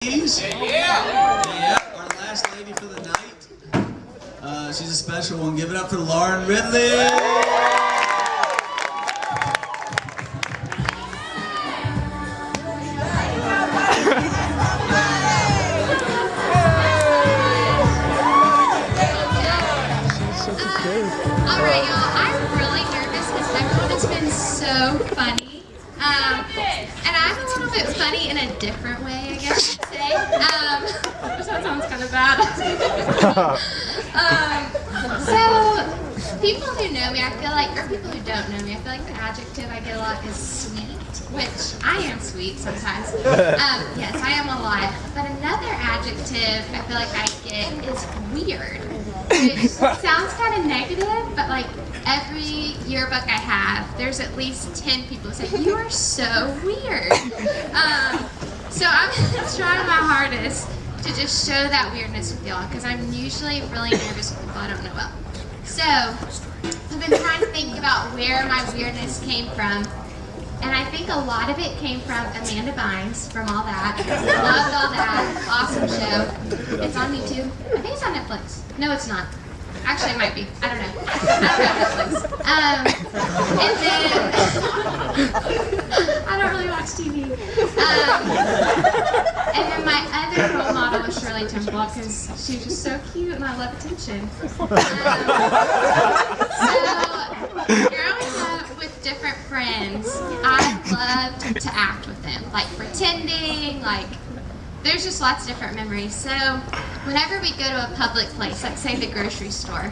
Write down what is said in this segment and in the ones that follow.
Yeah, our last lady for the night. She's a special one. Give it up for Lauren Ridley. Alright, y'all, I'm really nervous because everyone has been so funny. And I'm a little bit funny in a different way, I guess you'd say. That sounds kind of bad. So, people who know me, I feel like, or people who don't know me, I feel like the adjective I get a lot is sweet, which I am sweet sometimes. Yes, I am a lot. But another adjective I feel like I get is weird. Which sounds kind of negative, but like every yearbook I have, there's at least 10 people who say, "You are so weird." So I'm going to try my hardest to just show that weirdness with y'all, because I'm usually really nervous with people I don't know well. So I've been trying to think about where my weirdness came from. And I think a lot of it came from Amanda Bynes from All That. Loved All That. Awesome show. It's on YouTube. I think it's on Netflix. No, it's not. Actually, it might be. I don't know. I don't have Netflix. I don't really watch TV. And then my other role model was Shirley Temple, because she was just so cute and I love attention. So, growing up with different friends, I loved to act with them, like pretending, like there's just lots of different memories. So whenever we go to a public place, let's say the grocery store,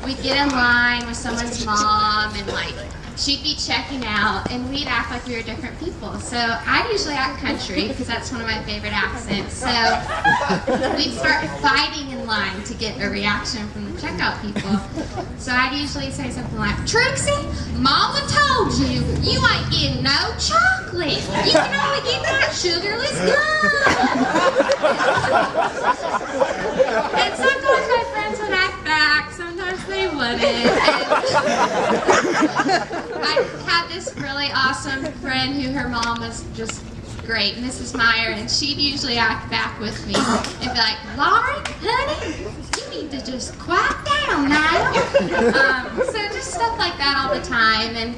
we'd get in line with someone's mom and like she'd be checking out and we'd act like we were different people. So I'd usually act country because that's one of my favorite accents. So we'd start fighting in line to get a reaction from the checkout people. So I'd usually say something like, "Trixie, Mama told you, you ain't getting no chocolate. You can only get that sugarless gum." And sometimes my friends would act back, sometimes they wouldn't. I had this really awesome friend who her mom was just great, Mrs. Meyer, and she'd usually act back with me and be like, "Lauren, honey, you need to just quiet down now." So just stuff like that all the time. And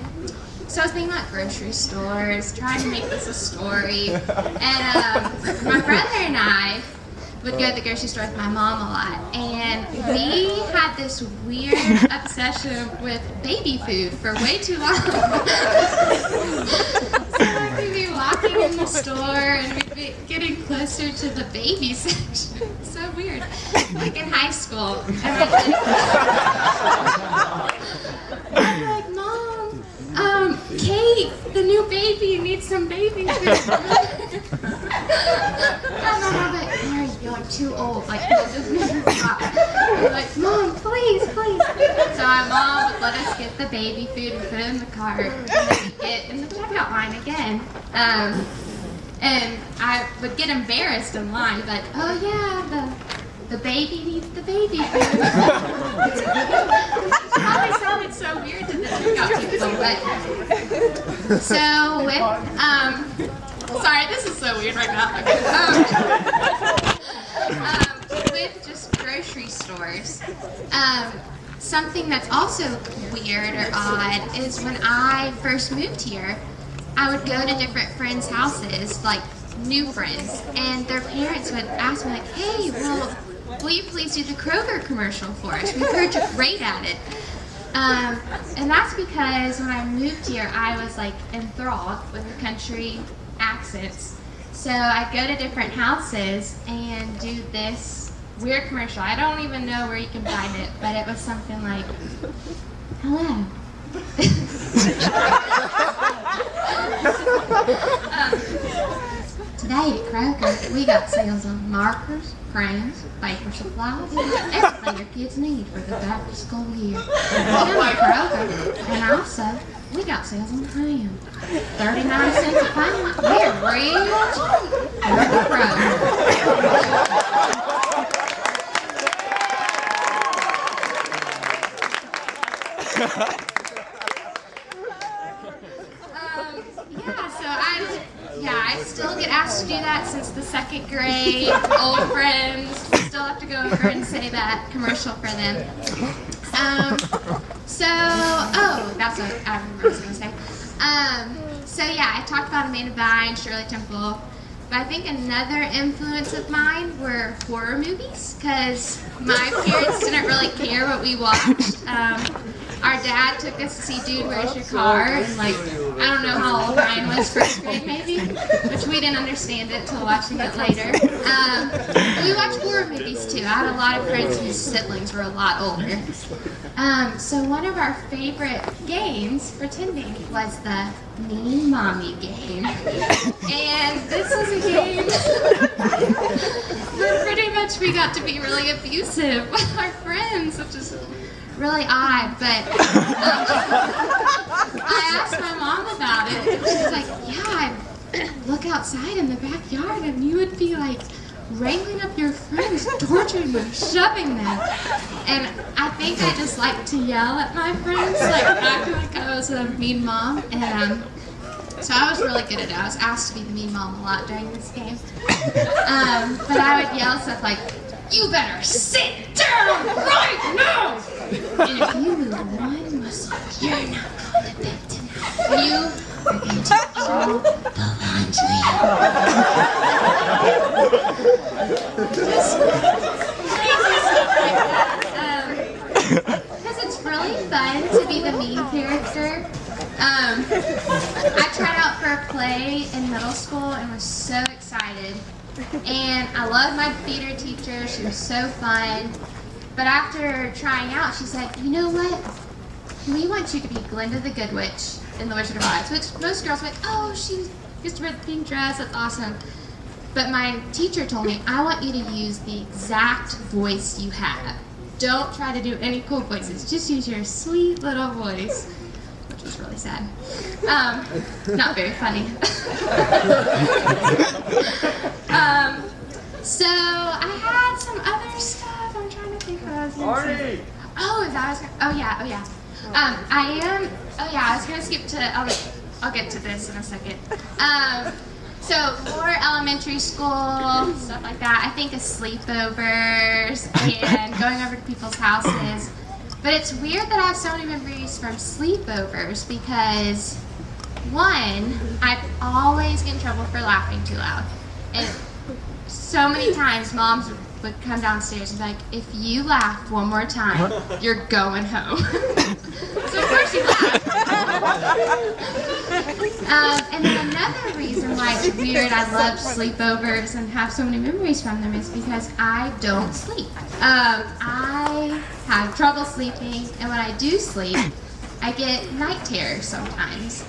so I was thinking about grocery stores, trying to make this a story. And my brother and I would go to the grocery store with my mom a lot, and we had this weird obsession with baby food for way too long. So like we'd be walking in the store and we'd be getting closer to the baby section. So weird. Like in high school. And I'd be like, "Mom, Kate, the new baby needs some baby food." And I'm like, "Mary, you're like too old. Like, no, just never stop." I'm like, "Mom, please, please." So my mom would let us get the baby food and put it in the cart, and then we'd get in the checkout line again. And I would get embarrassed in line, like, "Oh yeah, the baby needs the baby food." It probably sounded so weird to the checkout people, but so with sorry, this is so weird right now. With just grocery stores, something that's also weird or odd is when I first moved here, I would go to different friends' houses, like new friends, and their parents would ask me like, "Hey, well, will you please do the Kroger commercial for us? We've heard you're great at it." And that's because when I moved here, I was like enthralled with the country accents. So I'd go to different houses and do this weird commercial. I don't even know where you can find it, but it was something like, "Hello." Today at Kroger, we got sales on markers, crayons, paper supplies, everything your kids need for the back to school year. Come to Kroger, and also, we got sales on ham. 39 cents a pound. We're real cheap. We're the Kroger. Yeah, so I still get asked to do that since the second grade. say old friends. Still have to go over and say that commercial for them. That's what I remember what I was going to say. I talked about Amanda Bynes, Shirley Temple. But I think another influence of mine were horror movies, because my parents didn't really care what we watched. Our dad took us to see Dude, Where's Your Car? And I don't know how old Ryan was, first grade maybe, which we didn't understand it till watching it later. We watched horror movies too. I had a lot of friends whose siblings were a lot older. So one of our favorite games, pretending, was the Mean Mommy game. And this was a game where pretty much we got to be really abusive with our friends, which is really odd, but I asked my mom about it, and she was like, yeah, I'd look outside in the backyard and you would be like wrangling up your friends, torturing them, shoving them. And I think I just like to yell at my friends, acting like I was a mean mom. And so I was really good at it. I was asked to be the mean mom a lot during this game. But I would yell stuff like, you better sit down right now! And if you move one muscle, you're not going to bed tonight. You are going to do the laundry. Just crazy stuff like that. Because it's really fun to be the mean character. I tried out for a play in middle school and was so excited. And I loved my theater teacher. She was so fun. But after trying out, she said, you know what? We want you to be Glinda the Good Witch in The Wizard of Oz. Which most girls went, oh, she gets to wear the pink dress. That's awesome. But my teacher told me, I want you to use the exact voice you have. Don't try to do any cool voices. Just use your sweet little voice. Which was really sad. Not very funny. So I had some other stuff. I'm trying to think what I was going to say. I was going to skip to, I'll get to this in a second. So more elementary school, stuff like that. I think of sleepovers and going over to people's houses. But it's weird that I have so many memories from sleepovers because, one, I always get in trouble for laughing too loud. And so many times moms would come downstairs and be like, if you laugh one more time, you're going home. So of course you laugh. And then another reason why it's weird I love sleepovers and have so many memories from them is because I don't sleep. I have trouble sleeping, and when I do sleep, I get night terrors sometimes,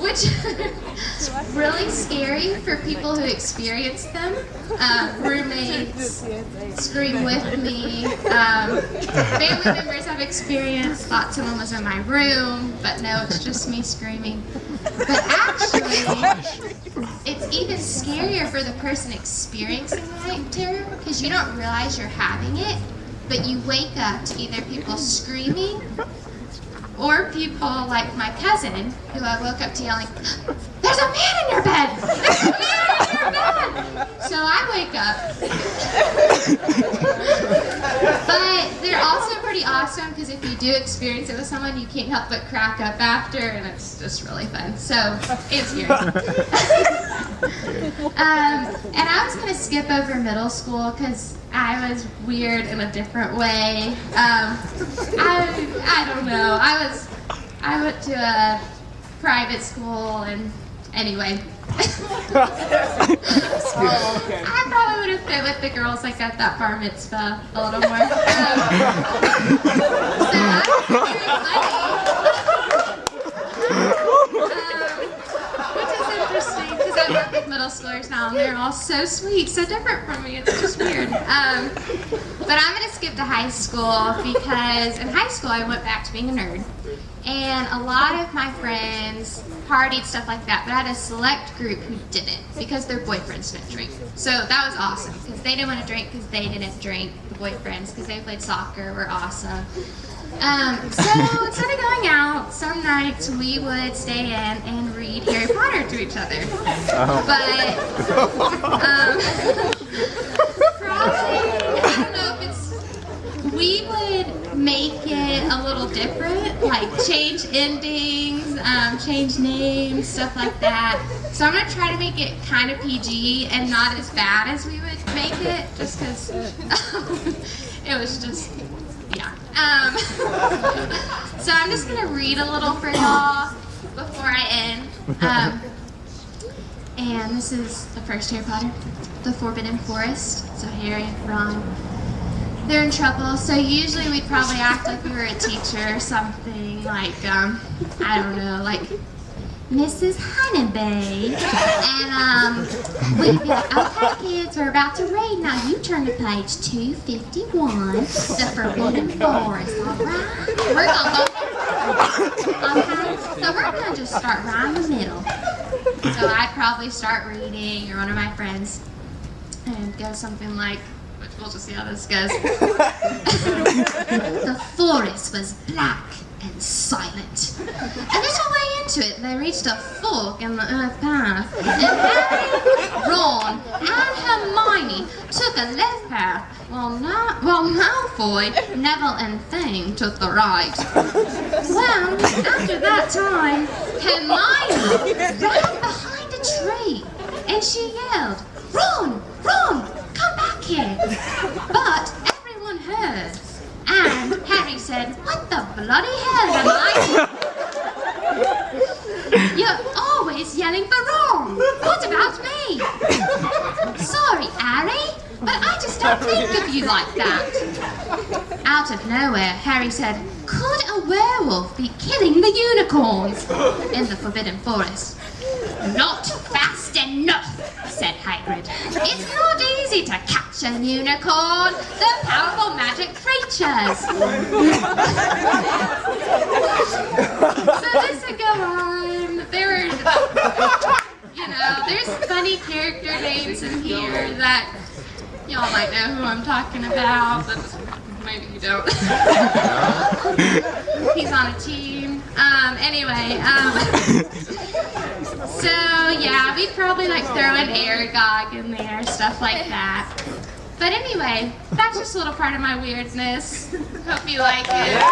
which is really scary for people who experience them. Roommates scream with me. Family members have experienced. Thought someone was in my room, but no, it's just me screaming. But actually, it's even scarier for the person experiencing the night terror because you don't realize you're having it. But you wake up to either people screaming or people like my cousin, who I woke up to yelling, there's a man in your bed! There's a man in your bed! So I wake up. But they're also pretty awesome because if you do experience it with someone, you can't help but crack up after, and it's just really fun. So it's weird. And I was going to skip over middle school because I was weird in a different way. I don't know. I went to a private school, and anyway. I probably would have fit with the girls like at that bar mitzvah a little more. So that's very funny. Which is interesting because I work with middle schoolers now, and they're all so sweet, so different from me. It's just weird. But I'm going to skip to high school because in high school I went back to being a nerd. And a lot of my friends partied, stuff like that, but I had a select group who didn't because their boyfriends didn't drink. So that was awesome because they didn't want to drink because they didn't drink. The boyfriends, because they played soccer, were awesome. So instead of going out, some nights we would stay in and read Harry Potter to each other. But probably, I don't know if it's, we would make it a little different, like change endings, change names, stuff like that. So I'm gonna try to make it kind of PG and not as bad as we would make it, just because it was just, yeah. So I'm just gonna read a little for y'all before I end. And this is the first Harry Potter, the Forbidden Forest. So Harry and Ron, they're in trouble. So usually we'd probably act like we were a teacher or something, like I don't know, like Mrs. Honeybee, and we'd be like, okay kids, we're about to read. Now you turn to page 251, the Forbidden Forest, alright? We're gonna go, okay? So we're gonna just start right in the middle. So I'd probably start reading, or one of my friends, and go something like, which we'll just see how this goes. The forest was black and silent. A little way into it, they reached a fork in the earth path, and Harry, Ron, and Hermione took a left path, while Malfoy, Neville, and Fang took the right. Well, after that time, Hermione ran behind a tree, and she yelled, "Ron, Ron, come back here!" But everyone heard. And Harry said, "What the bloody hell am I doing? You're always yelling for Ron. What about me?" "Sorry, Harry, but I just don't think of you like that." Out of nowhere, Harry said, "Could a werewolf be killing the unicorns in the Forbidden Forest?" "Not fast enough," said Hagrid. "It's not easy to catch a unicorn. They're powerful magic creatures." So this would go on. There were, there's funny character names in here that y'all might know who I'm talking about, but maybe you don't. He's on a team. Anyway, so yeah, we'd probably like throw an Aragog in there, stuff like that. But anyway, that's just a little part of my weirdness. Hope you like it.